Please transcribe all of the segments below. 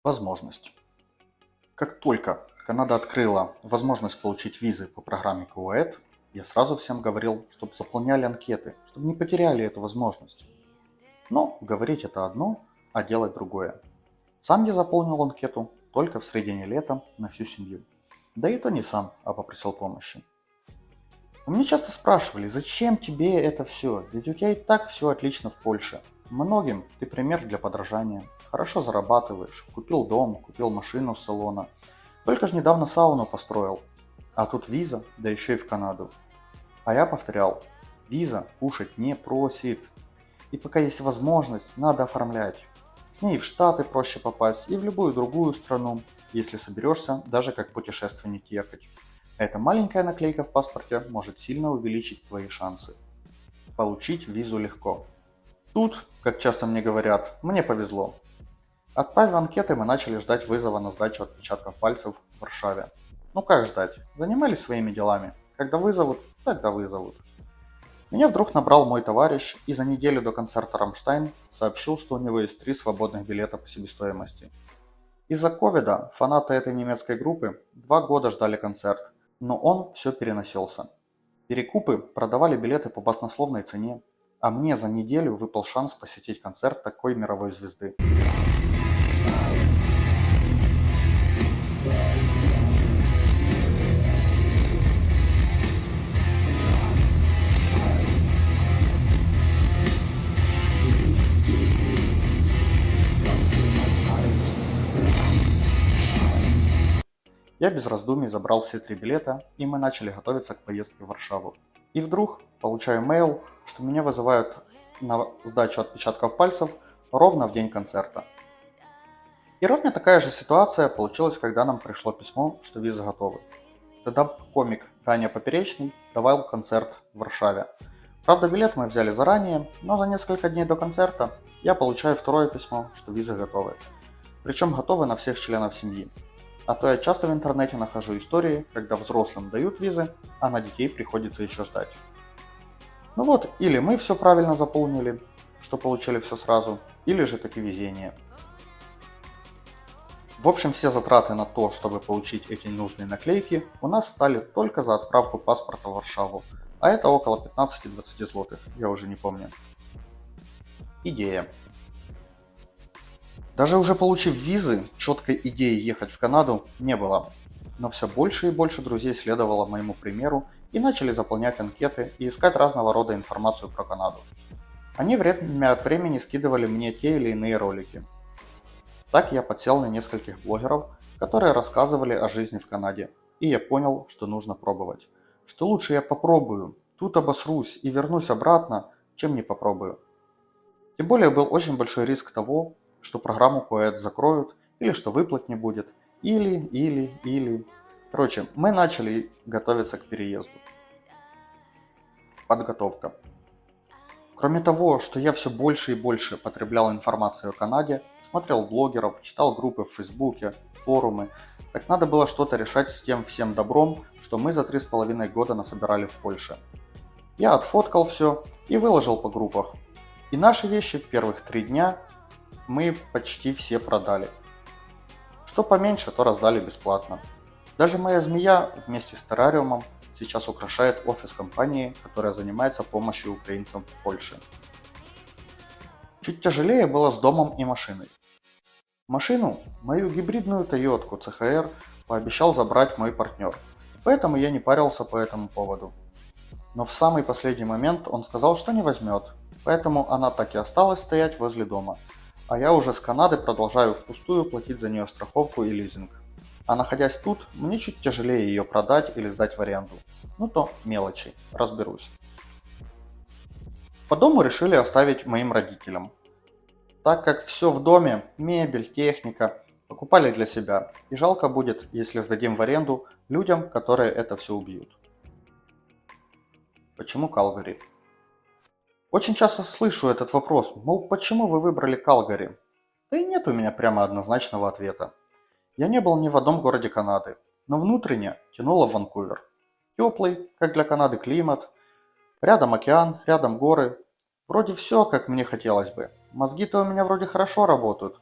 Возможность. Как только Канада открыла возможность получить визы по программе КУЭД, я сразу всем говорил, чтобы заполняли анкеты, чтобы не потеряли эту возможность. Но говорить это одно, а делать другое. Сам я заполнил анкету только в середине лета на всю семью. Да и то не сам, а попросил помощи. У меня часто спрашивали, зачем тебе это все, ведь у тебя и так все отлично в Польше. Многим ты пример для подражания. Хорошо зарабатываешь, купил дом, купил машину с салона. Только ж недавно сауну построил. А тут виза, да еще и в Канаду. А я повторял, виза кушать не просит. И пока есть возможность, надо оформлять. С ней и в Штаты проще попасть, и в любую другую страну, если соберешься даже как путешественник ехать. Эта маленькая наклейка в паспорте может сильно увеличить твои шансы. Получить визу легко. Тут, как часто мне говорят, мне повезло. Отправив анкеты, мы начали ждать вызова на сдачу отпечатков пальцев в Варшаве. Ну как ждать? Занимались своими делами. Когда вызовут, тогда вызовут. Меня вдруг набрал мой товарищ и за неделю до концерта «Рамштайн» сообщил, что у него есть 3 свободных билета по себестоимости. Из-за ковида фанаты этой немецкой группы 2 года ждали концерт, но он все переносился. Перекупы продавали билеты по баснословной цене, а мне за неделю выпал шанс посетить концерт такой мировой звезды. Я без раздумий забрал все 3 билета, и мы начали готовиться к поездке в Варшаву. И вдруг получаю мейл, что меня вызывают на сдачу отпечатков пальцев ровно в день концерта. И ровно такая же ситуация получилась, когда нам пришло письмо, что визы готовы. Стендап-комик Даня Поперечный давал концерт в Варшаве. Правда, билет мы взяли заранее, но за несколько дней до концерта я получаю второе письмо, что визы готовы. Причем готовы на всех членов семьи. А то я часто в интернете нахожу истории, когда взрослым дают визы, а на детей приходится еще ждать. Ну вот, или мы все правильно заполнили, что получили все сразу, или же таки везение. В общем, все затраты на то, чтобы получить эти нужные наклейки, у нас стали только за отправку паспорта в Варшаву, а это около 15-20 злотых, я уже не помню. Идея. Даже уже получив визы, четкой идеи ехать в Канаду не было. Но все больше и больше друзей следовало моему примеру и начали заполнять анкеты и искать разного рода информацию про Канаду. Они время от времени скидывали мне те или иные ролики. Так я подсел на нескольких блогеров, которые рассказывали о жизни в Канаде, и я понял, что нужно пробовать. Что лучше я попробую, тут обосрусь и вернусь обратно, чем не попробую. Тем более был очень большой риск того, что программу КУЭД закроют, или что выплат не будет, или. Короче, мы начали готовиться к переезду. Подготовка. Кроме того, что я все больше и больше потреблял информацию о Канаде, смотрел блогеров, читал группы в Фейсбуке, форумы, так надо было что-то решать с тем всем добром, что мы за 3,5 года насобирали в Польше. Я отфоткал все и выложил по группах. И наши вещи в первых 3 дня мы почти все продали. Что поменьше, то раздали бесплатно. Даже моя змея вместе с террариумом сейчас украшает офис компании, которая занимается помощью украинцам в Польше. Чуть тяжелее было с домом и машиной. Машину, мою гибридную Тойотку CHR, пообещал забрать мой партнер, поэтому я не парился по этому поводу. Но в самый последний момент он сказал, что не возьмет, поэтому она так и осталась стоять возле дома. А я уже с Канады продолжаю впустую платить за нее страховку и лизинг. А находясь тут, мне чуть тяжелее ее продать или сдать в аренду. Ну то мелочи, разберусь. По дому решили оставить моим родителям. Так как все в доме, мебель, техника, покупали для себя. И жалко будет, если сдадим в аренду людям, которые это все убьют. Почему Калгари? Очень часто слышу этот вопрос, мол, почему вы выбрали Калгари? Да и нет у меня прямо однозначного ответа. Я не был ни в одном городе Канады, но внутренне тянуло в Ванкувер. Теплый, как для Канады, климат, рядом океан, рядом горы. Вроде все, как мне хотелось бы. Мозги-то у меня вроде хорошо работают,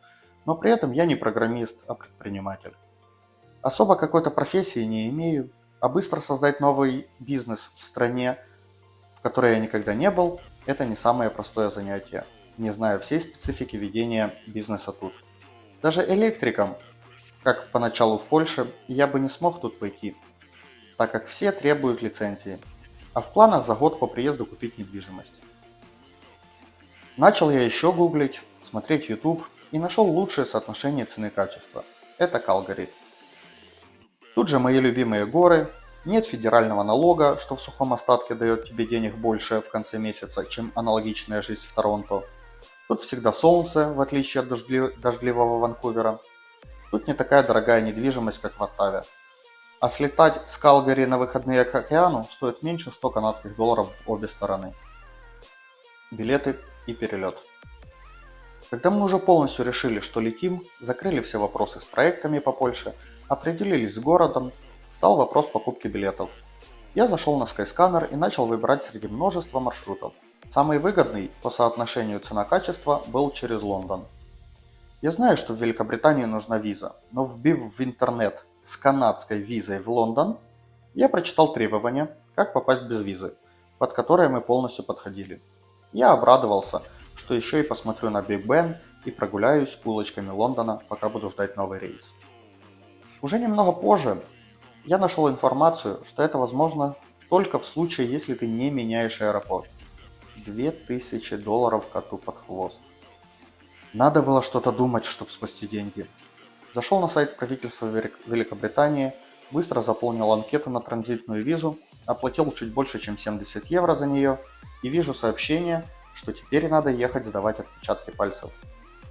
но при этом я не программист, а предприниматель. Особо какой-то профессии не имею, а быстро создать новый бизнес в стране, в которой я никогда не был, это не самое простое занятие, не зная всей специфики ведения бизнеса тут. Даже электриком, как поначалу в Польше, я бы не смог тут пойти, так как все требуют лицензии, а в планах за год по приезду купить недвижимость. Начал я еще гуглить, смотреть YouTube и нашел лучшее соотношение цены-качества. Это Калгари. Тут же мои любимые горы, нет федерального налога, что в сухом остатке дает тебе денег больше в конце месяца, чем аналогичная жизнь в Торонто. Тут всегда солнце, в отличие от дождливого Ванкувера. Тут не такая дорогая недвижимость, как в Оттаве. А слетать с Калгари на выходные к океану стоит меньше 100 канадских долларов в обе стороны. Билеты и перелет. Когда мы уже полностью решили, что летим, закрыли все вопросы с проектами по Польше, определились с городом, стал вопрос покупки билетов. Я зашел на Skyscanner и начал выбирать среди множества маршрутов. Самый выгодный по соотношению цена-качество был через Лондон. Я знаю, что в Великобритании нужна виза, но вбив в интернет с канадской визой в Лондон, я прочитал требования, как попасть без визы, под которые мы полностью подходили. Я обрадовался, что еще и посмотрю на Биг Бен и прогуляюсь улочками Лондона, пока буду ждать новый рейс. Уже немного позже я нашел информацию, что это возможно только в случае, если ты не меняешь аэропорт. $2000 коту под хвост. Надо было что-то думать, чтобы спасти деньги. Зашел на сайт правительства Великобритании, быстро заполнил анкету на транзитную визу, оплатил чуть больше, чем 70 евро за нее и вижу сообщение, что теперь надо ехать сдавать отпечатки пальцев.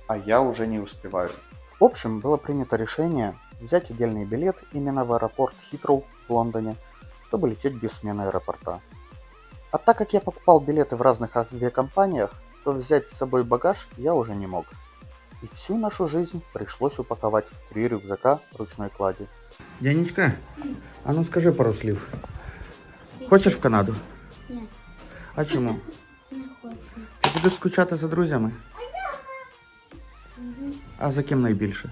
А я уже не успеваю. В общем, было принято решение взять отдельный билет именно в аэропорт Хитроу в Лондоне, чтобы лететь без смены аэропорта. А так как я покупал билеты в разных авиакомпаниях, то взять с собой багаж я уже не мог. И всю нашу жизнь пришлось упаковать в 3 рюкзака ручной клади. Янечка, а ну скажи пару слів. Хочеш в Канаду? Ні, А чому? не хочу. Ти будеш скучати за друзями? Угу. А за ким найбільше?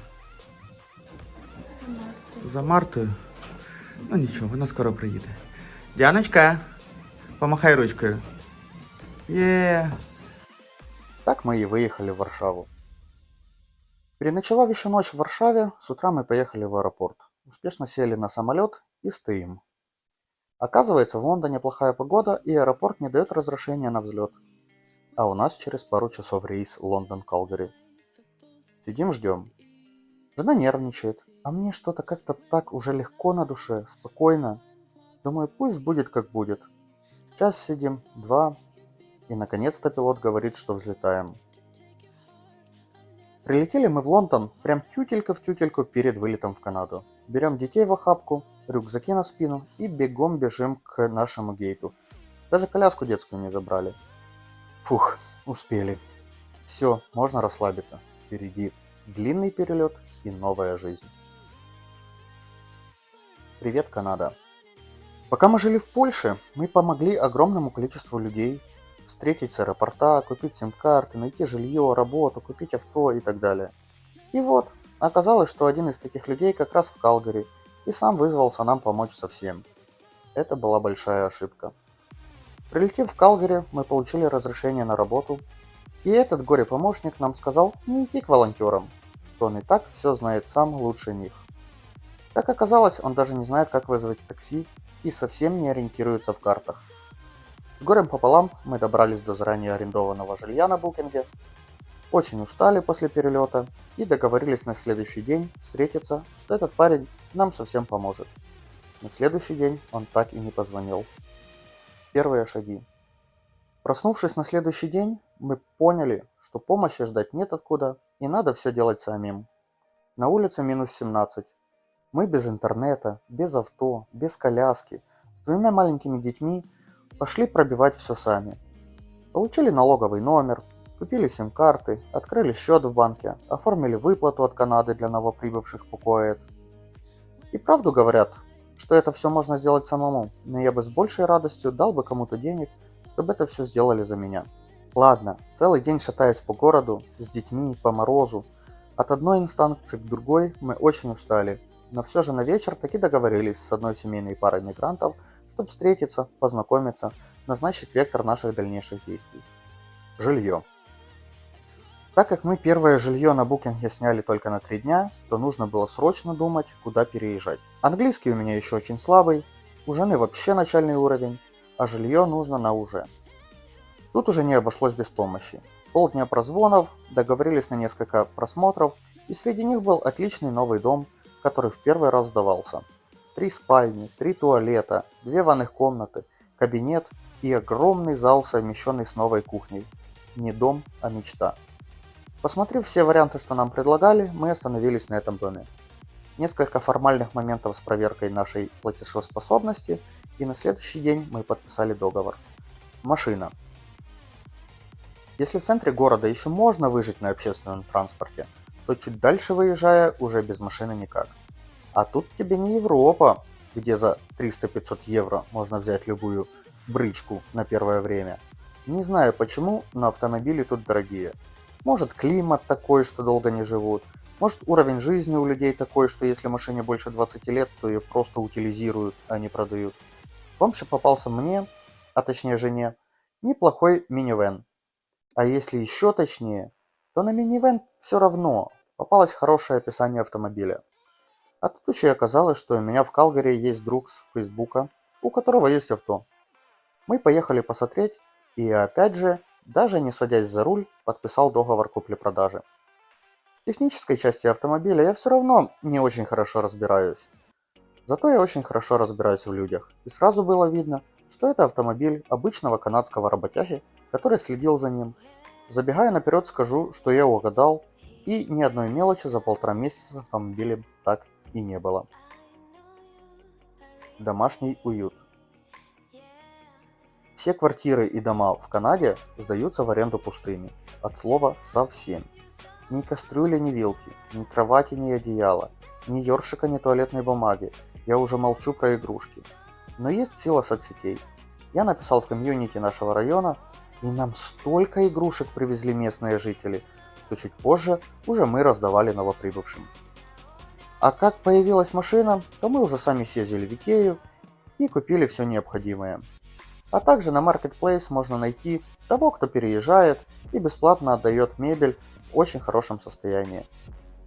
За Мартою? Ну нічого, вона скоро приїде. Діаночка, помахай ручкою. Є. Так мы и выехали в Варшаву. Переночевав еще ночь в Варшаве, с утра мы поехали в аэропорт. Успешно сели на самолет и стоим. Оказывается, в Лондоне плохая погода и аэропорт не дает разрешения на взлет. А у нас через пару часов рейс Лондон-Калгари. Сидим, ждем. Жена нервничает, а мне что-то как-то так уже легко на душе, спокойно. Думаю, пусть будет как будет. Час сидим, 2, и наконец-то пилот говорит, что взлетаем. Прилетели мы в Лондон прям тютелька в тютельку перед вылетом в Канаду. Берем детей в охапку, рюкзаки на спину и бегом бежим к нашему гейту. Даже коляску детскую не забрали. Фух, успели. Все, можно расслабиться. Впереди длинный перелет и новая жизнь. Привет, Канада. Пока мы жили в Польше, мы помогли огромному количеству людей встретить с аэропорта, купить сим-карты, найти жилье, работу, купить авто и так далее. И вот, оказалось, что один из таких людей как раз в Калгари и сам вызвался нам помочь со всем. Это была большая ошибка. Прилетев в Калгари, мы получили разрешение на работу, и этот горе-помощник нам сказал не идти к волонтерам, что он и так все знает сам лучше них. Как оказалось, он даже не знает, как вызвать такси и совсем не ориентируется в картах. С горем пополам мы добрались до заранее арендованного жилья на букинге, очень устали после перелета и договорились на следующий день встретиться, что этот парень нам совсем поможет. На следующий день он так и не позвонил. Первые шаги. Проснувшись на следующий день, мы поняли, что помощи ждать нет откуда и надо все делать самим. На улице минус 17. Мы без интернета, без авто, без коляски, с 2 маленькими детьми пошли пробивать все сами. Получили налоговый номер, купили сим-карты, открыли счет в банке, оформили выплату от Канады для новоприбывших по КОЭД. И правду говорят, что это все можно сделать самому, но я бы с большей радостью дал бы кому-то денег, чтобы это все сделали за меня. Ладно, целый день шатаясь по городу, с детьми, по морозу, От одной инстанции к другой мы очень устали, но все же на вечер таки договорились с одной семейной парой мигрантов, чтобы встретиться, познакомиться, назначить вектор наших дальнейших действий. Жилье. Так как мы первое жилье на букинге сняли только на 3 дня, то нужно было срочно думать, куда переезжать. Английский у меня еще очень слабый, у жены вообще начальный уровень, а жилье нужно на уже. Тут уже не обошлось без помощи. Полдня прозвонов, договорились на несколько просмотров, и среди них был отличный новый дом, который в первый раз сдавался. 3 спальни, 3 туалета, 2 ванных комнаты, кабинет и огромный зал, совмещенный с новой кухней. Не дом, а мечта. Посмотрев все варианты, что нам предлагали, мы остановились на этом доме. Несколько формальных моментов с проверкой нашей платежеспособности, и на следующий день мы подписали договор. Машина. Если в центре города еще можно выжить на общественном транспорте, то чуть дальше выезжая уже без машины никак. А тут тебе не Европа, где за 300-500 евро можно взять любую брычку на первое время. Не знаю почему, но автомобили тут дорогие. Может, климат такой, что долго не живут. Может, уровень жизни у людей такой, что если машине больше 20 лет, то ее просто утилизируют, а не продают. В общем, попался мне, а точнее жене, неплохой минивэн. А если еще точнее, то на минивэн все равно попалось хорошее описание автомобиля. А тут еще и оказалось, что у меня в Калгари есть друг с Фейсбука, у которого есть авто. Мы поехали посмотреть, и опять же, даже не садясь за руль, подписал договор купли-продажи. В технической части автомобиля я все равно не очень хорошо разбираюсь. Зато я очень хорошо разбираюсь в людях. И сразу было видно, что это автомобиль обычного канадского работяги, который следил за ним. Забегая наперед, скажу, что я угадал, и ни одной мелочи за 1,5 месяца с автомобилем так и не было. Домашний уют. Все квартиры и дома в Канаде сдаются в аренду пустыми. От слова совсем. Ни кастрюли, ни вилки, ни кровати, ни одеяла, ни ёршика, ни туалетной бумаги. Я уже молчу про игрушки. Но есть сила соцсетей. Я написал в комьюнити нашего района, и нам столько игрушек привезли местные жители, что чуть позже уже мы раздавали новоприбывшим. А как появилась машина, то мы уже сами съездили в Икею и купили все необходимое. А также на Marketplace можно найти того, кто переезжает и бесплатно отдает мебель в очень хорошем состоянии.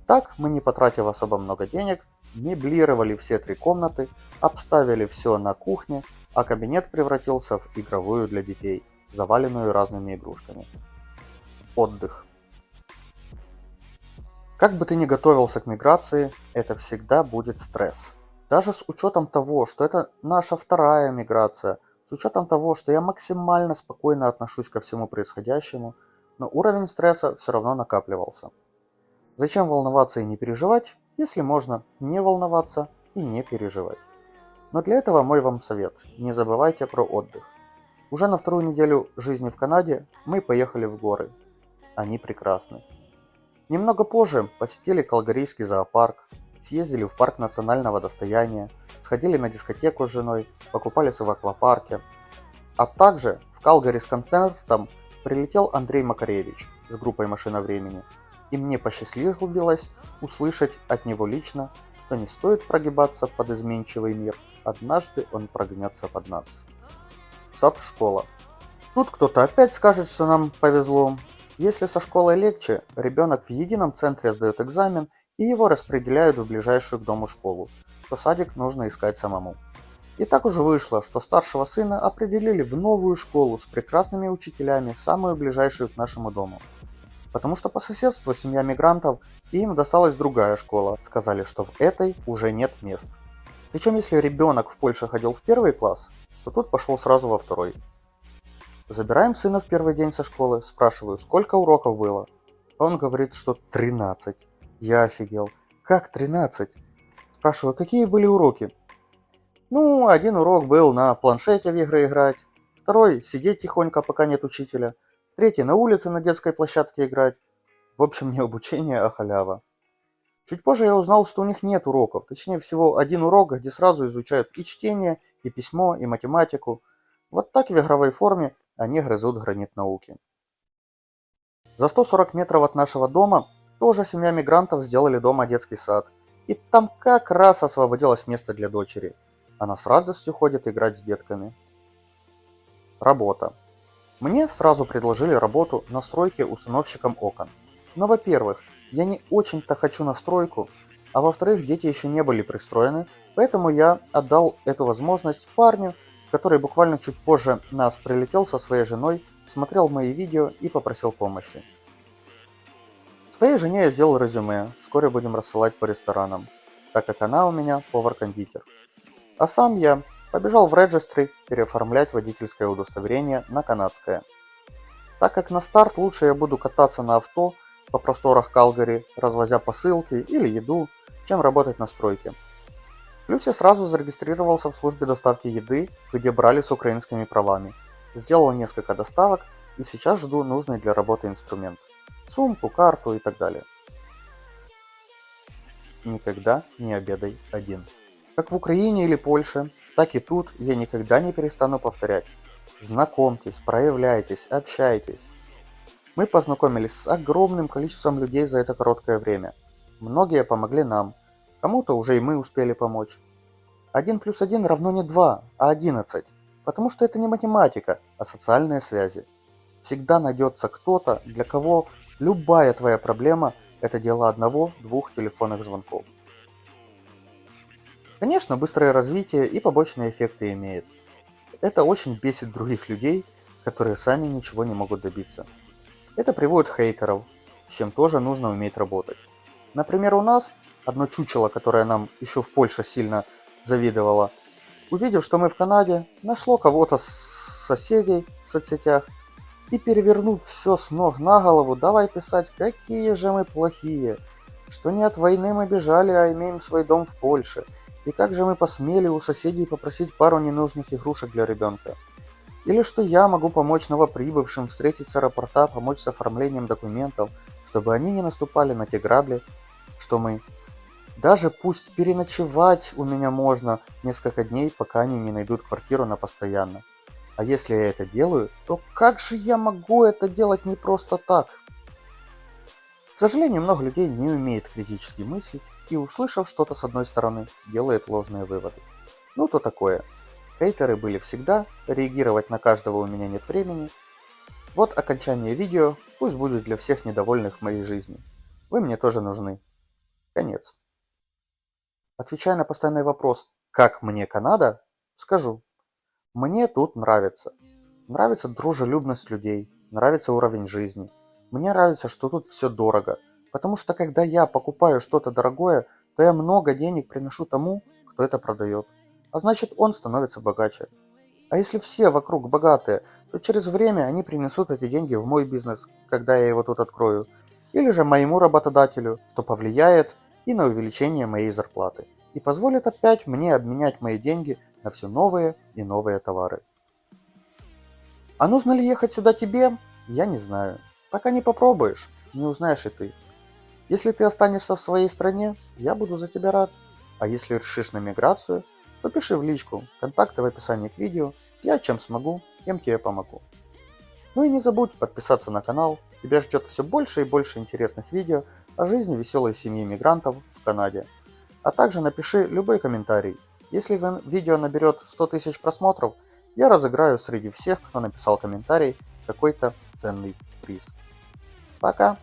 Так мы, не потратив особо много денег, меблировали все 3 комнаты, обставили все на кухне, а кабинет превратился в игровую для детей, заваленную разными игрушками. Отдых. Как бы ты ни готовился к миграции, это всегда будет стресс. Даже с учетом того, что это наша вторая миграция, с учетом того, что я максимально спокойно отношусь ко всему происходящему, но уровень стресса все равно накапливался. Зачем волноваться и не переживать, если можно не волноваться и не переживать? Но для этого мой вам совет: не забывайте про отдых. Уже на 2-ю неделю жизни в Канаде мы поехали в горы. Они прекрасны. Немного позже посетили Калгарийский зоопарк, съездили в парк национального достояния, сходили на дискотеку с женой, покупались в аквапарке. А также в Калгари с концертом прилетел Андрей Макаревич с группой «Машина времени». И мне посчастливилось услышать от него лично, что не стоит прогибаться под изменчивый мир, однажды он прогнется под нас. Сад-школа. Тут кто-то опять скажет, что нам повезло. Если со школой легче, ребенок в едином центре сдает экзамен и его распределяют в ближайшую к дому школу, то садик нужно искать самому. И так уже вышло, что старшего сына определили в новую школу с прекрасными учителями, самую ближайшую к нашему дому. Потому что по соседству семья мигрантов, и им досталась другая школа. Сказали, что в этой уже нет мест. Причем если ребенок в Польше ходил в 1 класс, то тут пошел сразу во 2. Забираем сына в первый день со школы, спрашиваю, сколько уроков было. Он говорит, что 13. Я офигел. Как 13? Спрашиваю, какие были уроки? Ну, один урок был на планшете в игры играть, второй сидеть тихонько, пока нет учителя, третий на улице на детской площадке играть. В общем, не обучение, а халява. Чуть позже я узнал, что у них нет уроков, точнее всего один урок, где сразу изучают и чтение, и письмо, и математику. Вот так в игровой форме они грызут гранит науки. За 140 метров от нашего дома Тоже семья мигрантов сделали дома детский сад. И там как раз освободилось место для дочери. Она с радостью ходит играть с детками. Работа. Мне сразу предложили работу на стройке установщиком окон. Но, во-первых, я не очень-то хочу на стройку, а во-вторых, дети еще не были пристроены, поэтому я отдал эту возможность парню, который буквально чуть позже нас прилетел со своей женой, смотрел мои видео и попросил помощи. Своей жене я сделал резюме, вскоре будем рассылать по ресторанам, так как она у меня повар-кондитер. А сам я побежал в Registry переоформлять водительское удостоверение на канадское. Так как на старт лучше я буду кататься на авто по просторах Калгари, развозя посылки или еду, чем работать на стройке. Плюс я сразу зарегистрировался в службе доставки еды, где брали с украинскими правами. Сделал несколько доставок и сейчас жду нужный для работы инструмент. Сумку, карту и так далее. Никогда не обедай один. Как в Украине или Польше, так и тут я никогда не перестану повторять. Знакомьтесь, проявляйтесь, общайтесь. Мы познакомились с огромным количеством людей за это короткое время. Многие помогли нам, кому-то уже и мы успели помочь. 1 плюс 1 равно не 2, а 11, потому что это не математика, а социальные связи. Всегда найдется кто-то, для кого любая твоя проблема – это дело одного-двух телефонных звонков. Конечно, быстрое развитие и побочные эффекты имеет. Это очень бесит других людей, которые сами ничего не могут добиться. Это приводит хейтеров, с чем тоже нужно уметь работать. Например, у нас одно чучело, которое нам еще в Польше сильно завидовало, увидев, что мы в Канаде, нашло кого-то с соседей в соцсетях и, перевернув все с ног на голову, давай писать, какие же мы плохие, что не от войны мы бежали, а имеем свой дом в Польше, и как же мы посмели у соседей попросить пару ненужных игрушек для ребенка. Или что я могу помочь новоприбывшим встретить с аэропорта, помочь с оформлением документов, чтобы они не наступали на те грабли, что мы. Даже пусть переночевать у меня можно несколько дней, пока они не найдут квартиру на постоянно. А если я это делаю, то как же я могу это делать не просто так? К сожалению, много людей не умеет критически мыслить и, услышав что-то с одной стороны, делает ложные выводы. Ну то такое. Хейтеры были всегда, реагировать на каждого у меня нет времени. Вот окончание видео, пусть будет для всех недовольных моей жизнью. Вы мне тоже нужны. Конец. Отвечая на постоянный вопрос, как мне Канада, скажу. Мне тут нравится. Нравится дружелюбность людей, нравится уровень жизни. Мне нравится, что тут все дорого. Потому что когда я покупаю что-то дорогое, то я много денег приношу тому, кто это продает. А значит, он становится богаче. А если все вокруг богатые, то через время они принесут эти деньги в мой бизнес, когда я его тут открою. Или же моему работодателю, что повлияет и на увеличение моей зарплаты. И позволит опять мне обменять мои деньги на все новые и новые товары. А нужно ли ехать сюда тебе? Я не знаю. Пока не попробуешь, не узнаешь и ты. Если ты останешься в своей стране, я буду за тебя рад. А если решишь на миграцию, то пиши в личку, контакты в описании к видео, я чем смогу, тем тебе помогу. Ну и не забудь подписаться на канал, тебя ждет все больше и больше интересных видео о жизни веселой семьи мигрантов в Канаде. А также напиши любой комментарий. Если видео наберет 100 тысяч просмотров, я разыграю среди всех, кто написал комментарий, какой-то ценный приз. Пока!